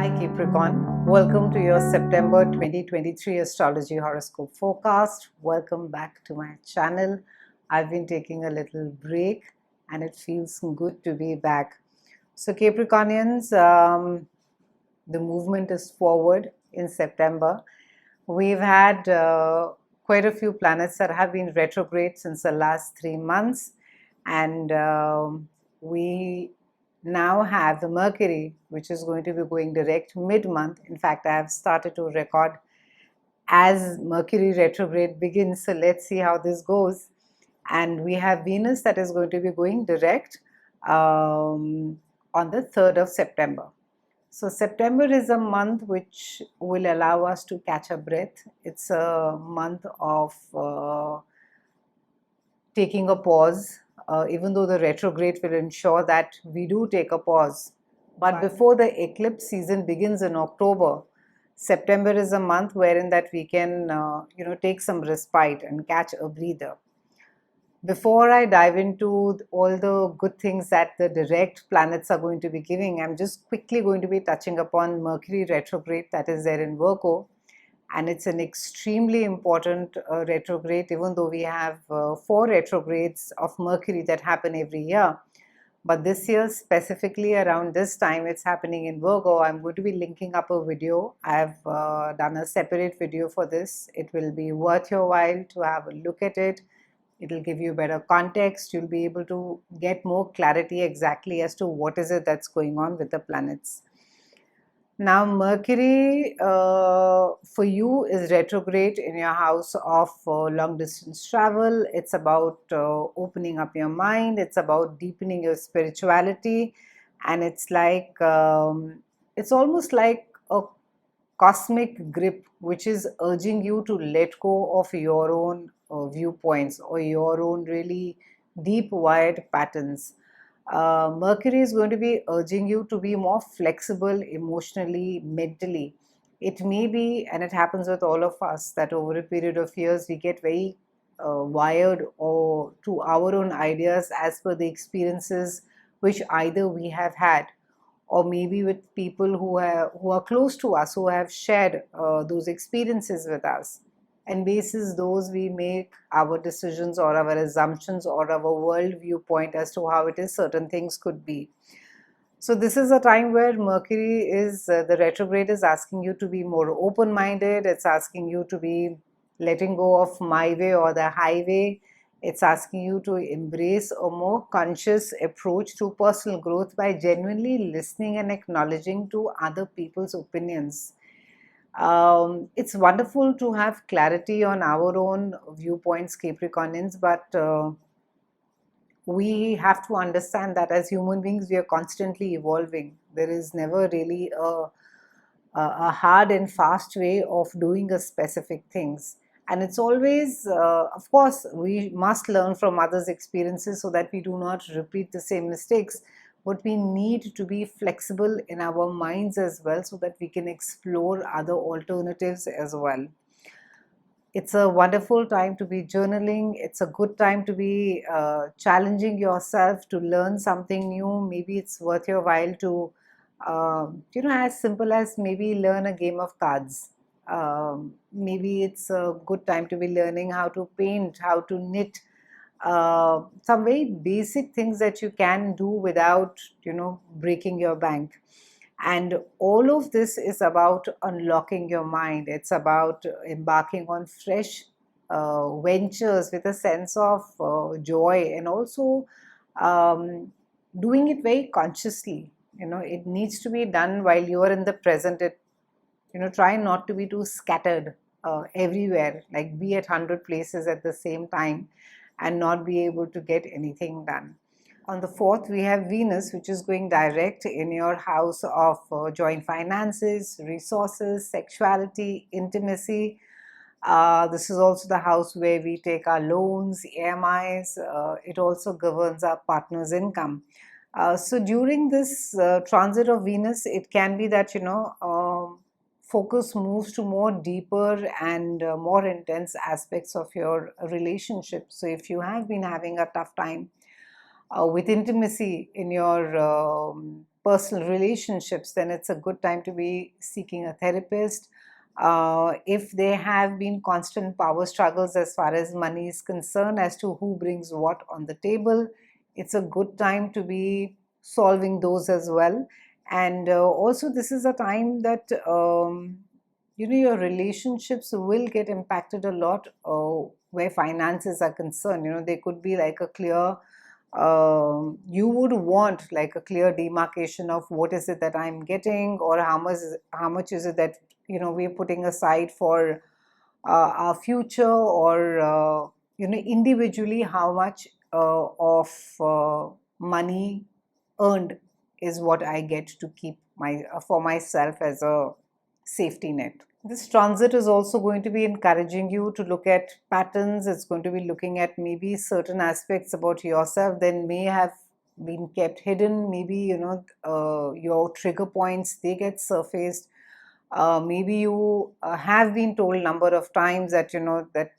Hi Capricorn, welcome to your September 2023 Astrology Horoscope forecast. Welcome back to my channel. I've been taking a little break and it feels good to be back. So Capricornians, the movement is forward in September. We've had quite a few planets that have been retrograde since the last 3 months, and we now have the Mercury, which is going to be going direct mid-month. In fact, I have started to record as Mercury retrograde begins, so let's see how this goes. And we have Venus that is going to be going direct on the 3rd of September. So September is a month which will allow us to catch a breath. It's a month of taking a pause, even though the retrograde will ensure that we do take a pause. But before the eclipse season begins in October, September is a month wherein that we can take some respite and catch a breather. Before I dive into all the good things that the direct planets are going to be giving, I'm just quickly going to be touching upon Mercury retrograde that is there in Virgo. And it's an extremely important retrograde, even though we have 4 retrogrades of Mercury that happen every year. But this year, specifically around this time, it's happening in Virgo. I'm going to be linking up a video. I've done a separate video for this. It will be worth your while to have a look at it. It'll give you better context. You'll be able to get more clarity exactly as to what is it that's going on with the planets. Now, Mercury for you is retrograde in your house of long distance travel. It's about opening up your mind. It's about deepening your spirituality. And it's like, it's almost like a cosmic grip which is urging you to let go of your own viewpoints or your own really deep wired patterns. Mercury is going to be urging you to be more flexible emotionally, mentally. It may be, and it happens with all of us, that over a period of years we get very wired or to our own ideas as per the experiences which either we have had or maybe with people who are close to us, who have shared those experiences with us. And basis those, we make our decisions or our assumptions or our world viewpoint as to how it is certain things could be. So this is a time where Mercury is, the retrograde is asking you to be more open-minded. It's asking you to be letting go of my way or the highway. It's asking you to embrace a more conscious approach to personal growth by genuinely listening and acknowledging to other people's opinions. It's wonderful to have clarity on our own viewpoints, Capricornians, but we have to understand that as human beings, we are constantly evolving. There is never really a hard and fast way of doing a specific things. And it's always, of course, we must learn from others' experiences so that we do not repeat the same mistakes. But we need to be flexible in our minds as well so that we can explore other alternatives as well. It's a wonderful time to be journaling. It's a good time to be challenging yourself to learn something new. Maybe it's worth your while to, as simple as maybe learn a game of cards. Maybe it's a good time to be learning how to paint, how to knit, some very basic things that you can do without, breaking your bank. And all of this is about unlocking your mind. It's about embarking on fresh ventures with a sense of joy, and also doing it very consciously. It needs to be done while you are in the present. Try not to be too scattered everywhere, like be at 100 places at the same time and not be able to get anything done. On the 4th, we have Venus, which is going direct in your house of joint finances, resources, sexuality, intimacy. This is also the house where we take our loans, EMIs. It also governs our partner's income. So during this transit of Venus, it can be that, focus moves to more deeper and more intense aspects of your relationship. So if you have been having a tough time with intimacy in your personal relationships, then it's a good time to be seeking a therapist. If there have been constant power struggles as far as money is concerned, as to who brings what on the table, it's a good time to be solving those as well. And also, this is a time that your relationships will get impacted a lot where finances are concerned. There could be like a clear you would want like a clear demarcation of what is it that I'm getting, or how much is it that we're putting aside for our future, or individually how much of money earned is what I get to keep for myself as a safety net. This transit is also going to be encouraging you to look at patterns. It's going to be looking at maybe certain aspects about yourself that may have been kept hidden. Maybe your trigger points, they get surfaced. Maybe you have been told number of times that that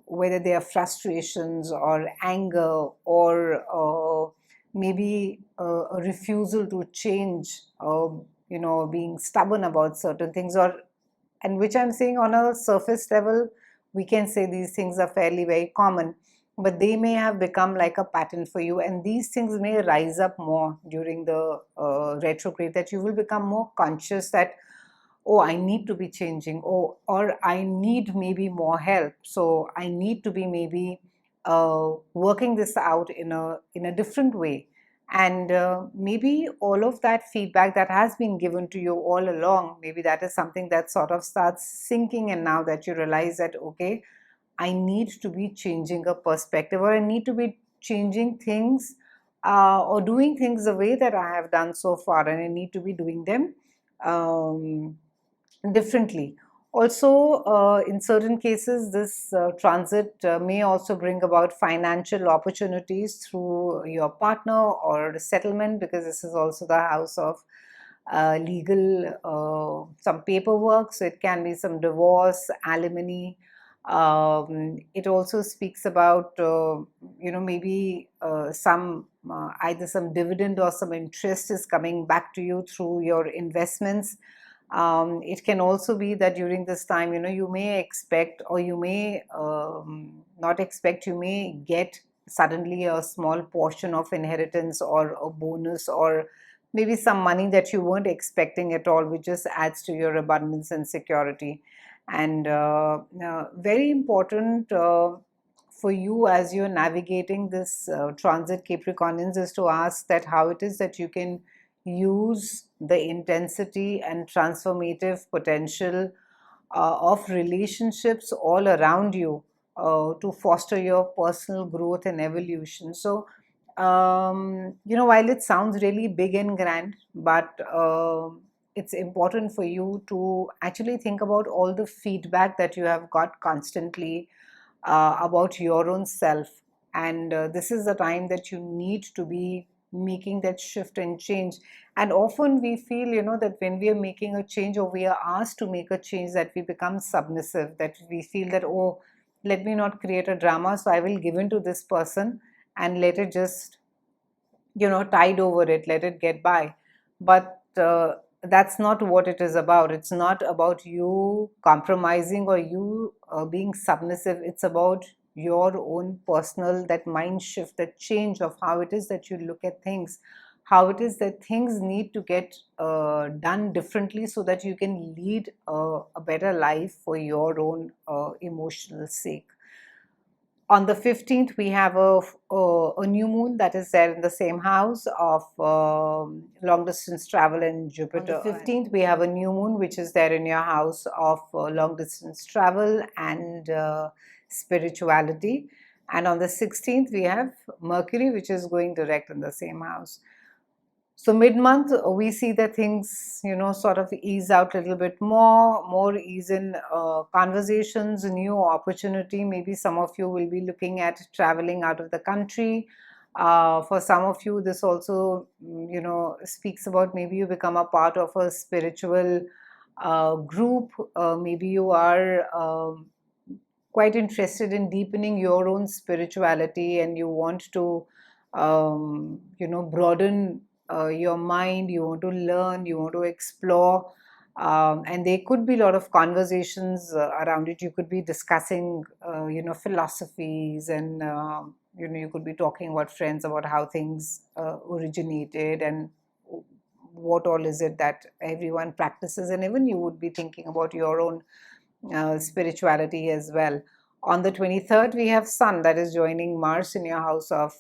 whether they are frustrations or anger, or maybe a refusal to change, being stubborn about certain things, or and which I'm saying on a surface level, we can say these things are fairly very common, but they may have become like a pattern for you, and these things may rise up more during the retrograde, that you will become more conscious that, oh, I need to be changing, or I need maybe more help, so I need to be maybe working this out in a different way. And maybe all of that feedback that has been given to you all along, maybe that is something that sort of starts sinking, and now that you realize that, okay, I need to be changing a perspective, or I need to be changing things, or doing things the way that I have done so far, and I need to be doing them differently. Also, in certain cases, this transit may also bring about financial opportunities through your partner or settlement, because this is also the house of legal, some paperwork. So it can be some divorce, alimony. It also speaks about, maybe some either some dividend or some interest is coming back to you through your investments. It can also be that during this time, you may expect, or you may not expect, you may get suddenly a small portion of inheritance, or a bonus, or maybe some money that you weren't expecting at all, which just adds to your abundance and security. And very important for you as you're navigating this transit, Capricornians, is to ask that how it is that you can use the intensity and transformative potential of relationships all around you to foster your personal growth and evolution. So, while it sounds really big and grand, but it's important for you to actually think about all the feedback that you have got constantly about your own self. And this is the time that you need to be making that shift and change. And often we feel, that when we are making a change, or we are asked to make a change, that we become submissive, that we feel that, oh, let me not create a drama, so I will give in to this person and let it just, tide over it, let it get by. But that's not what it is about. It's not about you compromising or you being submissive. It's about your own personal, that mind shift, that change of how it is that you look at things, how it is that things need to get done differently, so that you can lead a better life for your own emotional sake. On the 15th, we have a new moon that is there in the same house of long distance travel and Jupiter. On the 15th, we have a new moon which is there in your house of long distance travel and spirituality. And on the 16th, we have Mercury, which is going direct in the same house. So mid-month, we see that things, sort of ease out a little bit more ease in conversations, new opportunity. Maybe some of you will be looking at traveling out of the country. For some of you, this also, speaks about maybe you become a part of a spiritual group. Maybe you are quite interested in deepening your own spirituality, and you want to, broaden your mind, you want to learn, you want to explore. And there could be a lot of conversations around it. You could be discussing, philosophies, and you could be talking about friends about how things originated and what all is it that everyone practices, and even you would be thinking about your own spirituality as well. On the 23rd, we have Sun that is joining Mars in your house of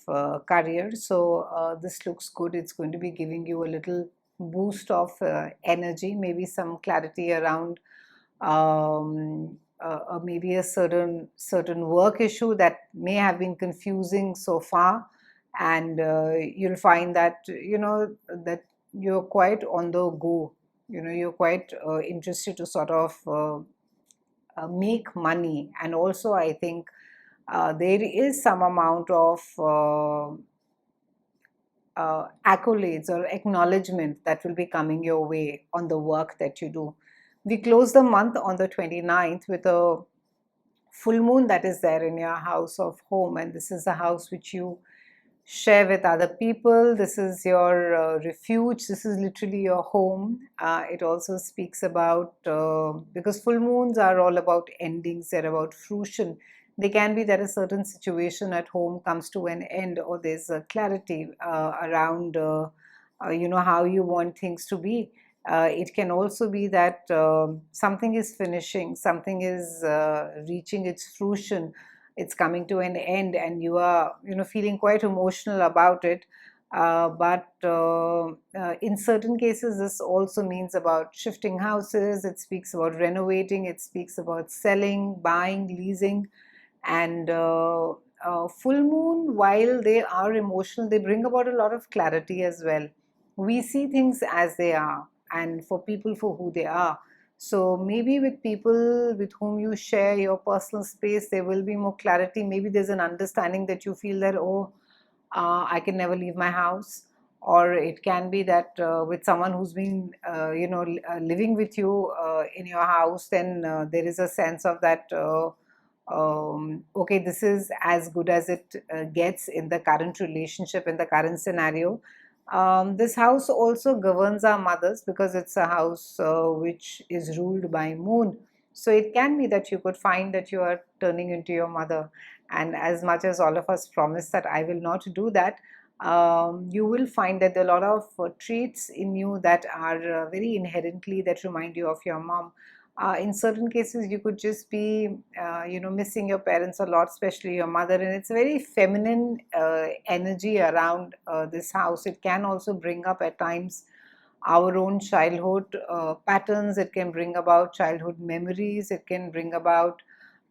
career. So this looks good. It's going to be giving you a little boost of energy, maybe some clarity around maybe a certain work issue that may have been confusing so far, and you'll find that that you're quite on the go. You're quite interested to sort of make money, and also I think there is some amount of accolades or acknowledgement that will be coming your way on the work that you do. We close the month on the 29th with a full moon that is there in your house of home, and this is the house which you share with other people. This is your refuge. This is literally your home. It also speaks about, because full moons are all about endings, they're about fruition. They can be that a certain situation at home comes to an end, or there's a clarity around how you want things to be. It can also be that something is finishing, something is reaching its fruition, it's coming to an end, and you are feeling quite emotional about it. But in certain cases, this also means about shifting houses. It speaks about renovating. It speaks about selling, buying, leasing. And full moon, while they are emotional, they bring about a lot of clarity as well. We see things as they are, and for people for who they are. So maybe with people with whom you share your personal space, there will be more clarity. Maybe there's an understanding that you feel that, oh, I can never leave my house. Or it can be that with someone who's been, living with you in your house, then there is a sense of that, okay, this is as good as it gets in the current relationship, in the current scenario. This house also governs our mothers, because it's a house which is ruled by moon. So it can be that you could find that you are turning into your mother. And as much as all of us promise that I will not do that, you will find that there are a lot of traits in you that are very inherently that remind you of your mom. In certain cases, you could just be, missing your parents a lot, especially your mother, and it's a very feminine energy around this house. It can also bring up at times our own childhood patterns. It can bring about childhood memories. It can bring about,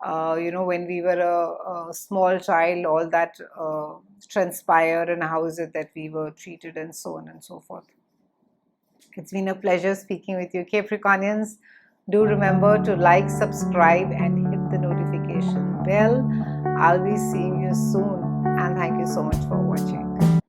when we were a small child, all that transpired, and how is it that we were treated, and so on and so forth. It's been a pleasure speaking with you, Capricornians. Do remember to like, subscribe, and hit the notification bell. I'll be seeing you soon, and thank you so much for watching.